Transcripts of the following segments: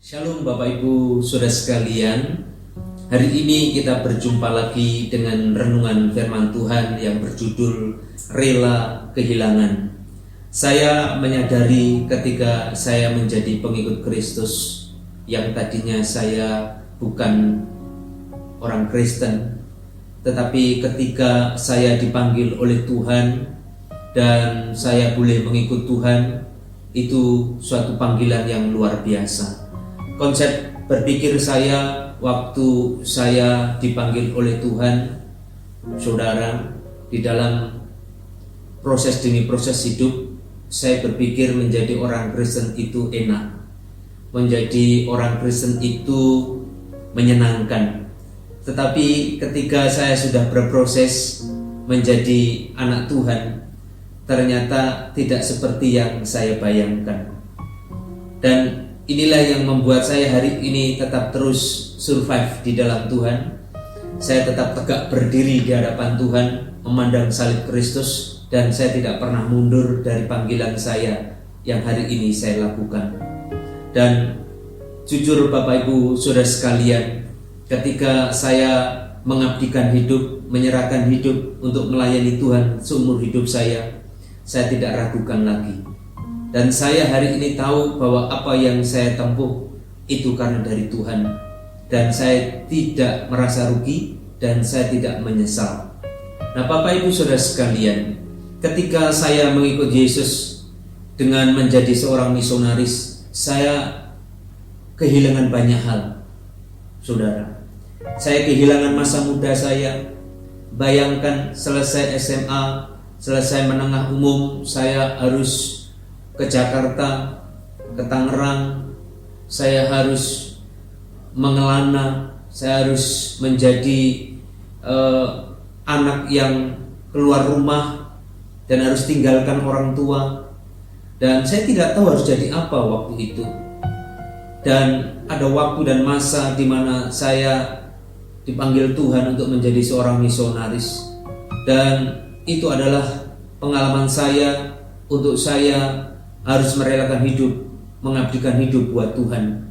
Shalom Bapak Ibu Saudara sekalian. Hari ini kita berjumpa lagi dengan renungan firman Tuhan yang berjudul Rela Kehilangan. Saya menyadari ketika saya menjadi pengikut Kristus, yang tadinya saya bukan orang Kristen, tetapi ketika saya dipanggil oleh Tuhan dan saya boleh mengikut Tuhan, itu suatu panggilan yang luar biasa. Konsep berpikir saya waktu saya dipanggil oleh Tuhan, saudara, di dalam proses demi proses hidup, saya berpikir menjadi orang Kristen itu enak, menjadi orang Kristen itu menyenangkan. Tetapi ketika saya sudah berproses menjadi anak Tuhan, ternyata tidak seperti yang saya bayangkan. Dan inilah yang membuat saya hari ini tetap terus survive di dalam Tuhan. Saya tetap tegak berdiri di hadapan Tuhan, memandang salib Kristus, dan saya tidak pernah mundur dari panggilan saya yang hari ini saya lakukan. Dan jujur Bapak Ibu Saudara sekalian, ketika saya mengabdikan hidup, menyerahkan hidup untuk melayani Tuhan seumur hidup saya tidak ragukan lagi. Dan saya hari ini tahu bahwa apa yang saya tempuh itu karena dari Tuhan. Dan saya tidak merasa rugi dan saya tidak menyesal. Nah Bapak Ibu Saudara sekalian, ketika saya mengikut Yesus dengan menjadi seorang misionaris, saya kehilangan banyak hal, saudara. Saya kehilangan masa muda saya. Bayangkan selesai SMA, selesai menengah umum, saya harus ke Jakarta, ke Tangerang, saya harus mengelana, saya harus menjadi anak yang keluar rumah dan harus tinggalkan orang tua. Dan saya tidak tahu harus jadi apa waktu itu. Dan ada waktu dan masa di mana saya dipanggil Tuhan untuk menjadi seorang misionaris. Dan itu adalah pengalaman saya untuk saya harus merelakan hidup, mengabdikan hidup buat Tuhan.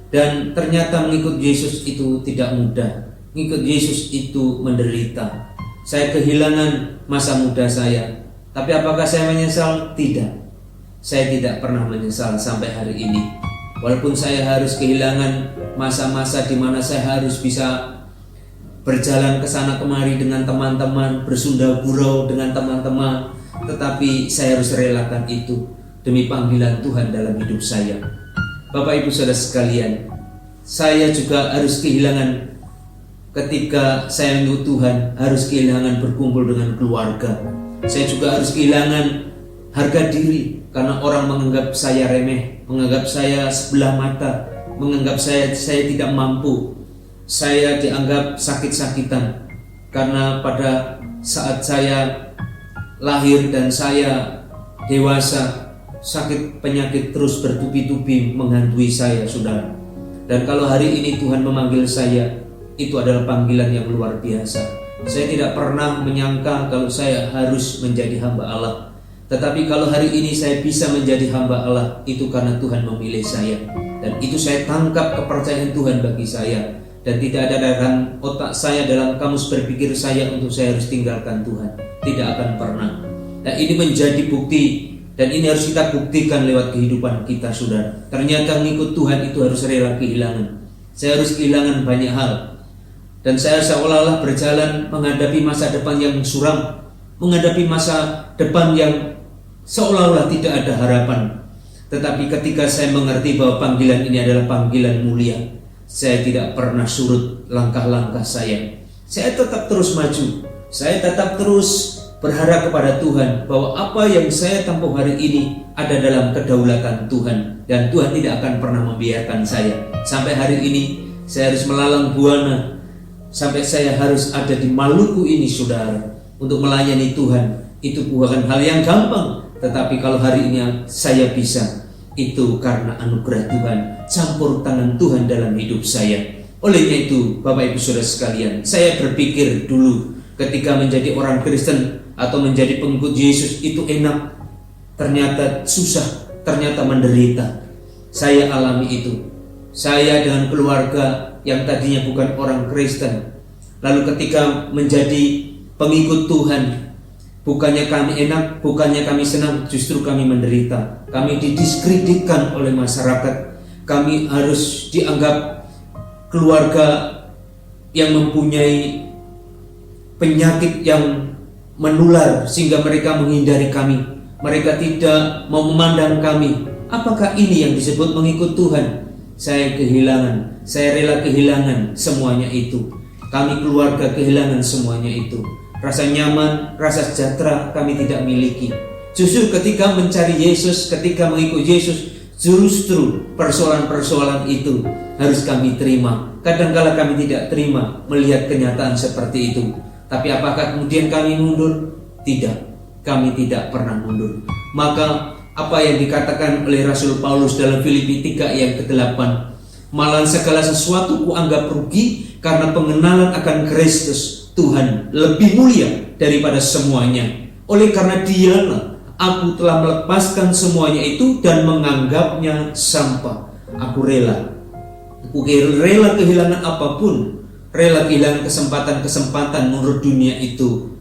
Dan ternyata mengikut Yesus itu tidak mudah. Mengikut Yesus itu menderita. Saya kehilangan masa muda saya. Tapi apakah saya menyesal? Tidak. Saya tidak pernah menyesal sampai hari ini. Walaupun saya harus kehilangan masa-masa di mana saya harus bisa berjalan ke sana kemari dengan teman-teman, bersunda gurau dengan teman-teman, tetapi saya harus relakan itu demi panggilan Tuhan dalam hidup saya. Bapak Ibu Saudara sekalian, saya juga harus kehilangan ketika saya mengikut Tuhan, harus kehilangan berkumpul dengan keluarga. Saya juga harus kehilangan harga diri karena orang menganggap saya remeh, menganggap saya sebelah mata, menganggap saya tidak mampu. Saya dianggap sakit-sakitan karena pada saat saya lahir dan saya dewasa, sakit penyakit terus bertubi-tubi menghantui saya, saudara. Dan kalau hari ini Tuhan memanggil saya, itu adalah panggilan yang luar biasa. Saya tidak pernah menyangka kalau saya harus menjadi hamba Allah. Tetapi kalau hari ini saya bisa menjadi hamba Allah, itu karena Tuhan memilih saya. Dan itu saya tangkap kepercayaan Tuhan bagi saya. Dan tidak ada dalam otak saya, dalam kamus berpikir saya untuk saya harus tinggalkan Tuhan. Tidak akan pernah. Dan ini menjadi bukti. Dan ini harus kita buktikan lewat kehidupan kita, saudara. Ternyata mengikut Tuhan itu harus rela kehilangan. Saya harus kehilangan banyak hal. Dan saya seolah-olah berjalan menghadapi masa depan yang suram, menghadapi masa depan yang seolah-olah tidak ada harapan. Tetapi ketika saya mengerti bahwa panggilan ini adalah panggilan mulia, saya tidak pernah surut langkah-langkah saya. Saya tetap terus maju. Saya tetap terus berharap kepada Tuhan bahwa apa yang saya tempuh hari ini ada dalam kedaulatan Tuhan, dan Tuhan tidak akan pernah membiarkan saya. Sampai hari ini saya harus melalang buana, sampai saya harus ada di Maluku ini, saudara, untuk melayani Tuhan. Itu bukan hal yang gampang, tetapi kalau hari ini saya bisa, itu karena anugerah Tuhan, campur tangan Tuhan dalam hidup saya. Olehnya itu Bapak Ibu Saudara sekalian, saya berpikir dulu ketika menjadi orang Kristen atau menjadi pengikut Yesus itu enak. Ternyata susah, ternyata menderita. Saya alami itu. Saya dengan keluarga yang tadinya bukan orang Kristen, lalu ketika menjadi pengikut Tuhan, bukannya kami enak, bukannya kami senang, justru kami menderita. Kami didiskreditkan oleh masyarakat. Kami harus dianggap keluarga yang mempunyai penyakit yang menular sehingga mereka menghindari kami. Mereka tidak mau memandang kami. Apakah ini yang disebut mengikut Tuhan? Saya rela kehilangan semuanya itu. Kami keluarga kehilangan semuanya itu. Rasa nyaman, rasa sejahtera kami tidak miliki. Justru ketika mencari Yesus, ketika mengikut Yesus, justru persoalan-persoalan itu harus kami terima. Kadang-kala kami tidak terima melihat kenyataan seperti itu. Tapi apakah kemudian kami mundur? Tidak, kami tidak pernah mundur. Maka apa yang dikatakan oleh Rasul Paulus dalam Filipi 3 ayat ke-8, malahan segala sesuatu kuanggap rugi karena pengenalan akan Kristus Tuhan lebih mulia daripada semuanya. Oleh karena Dialah aku telah melepaskan semuanya itu dan menganggapnya sampah. Aku rela kehilangan apapun, rela kehilangan kesempatan menurut dunia itu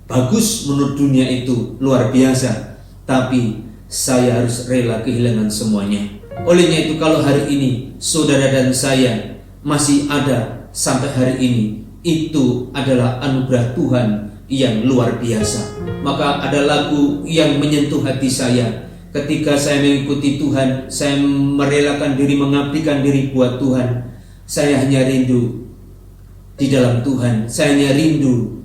bagus, menurut dunia itu luar biasa, tapi saya harus rela kehilangan semuanya. Olehnya itu, kalau hari ini saudara dan saya masih ada sampai hari ini, itu adalah anugerah Tuhan yang luar biasa. Maka ada lagu yang menyentuh hati saya. Ketika saya mengikuti Tuhan, saya merelakan diri, mengabdikan diri buat Tuhan. Saya hanya rindu di dalam Tuhan. Saya hanya rindu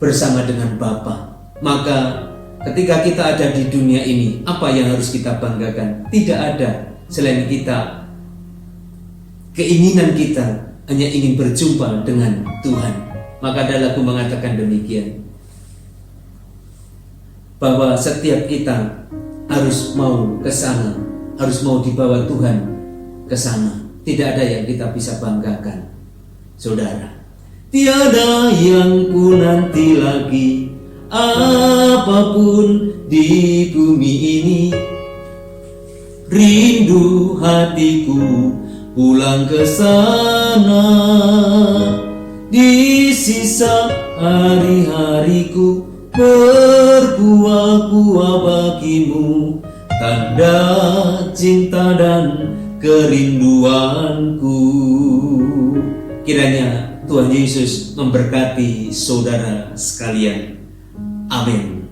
bersama dengan Bapa. Maka ketika kita ada di dunia ini, apa yang harus kita banggakan? Tidak ada selain kita. Keinginan kita hanya ingin berjumpa dengan Tuhan. Maka ada lagu mengatakan demikian, bahwa setiap kita harus mau ke sana, harus mau dibawa Tuhan ke sana. Tidak ada yang kita bisa banggakan, saudara. Tiada yang ku nanti lagi, apapun di bumi ini. Rindu hatiku pulang ke sana. Di sisa hari-hariku berbuah-buah bagimu, tanda cinta dan kerinduanku. Kiranya Tuhan Yesus memberkati saudara sekalian. Amin.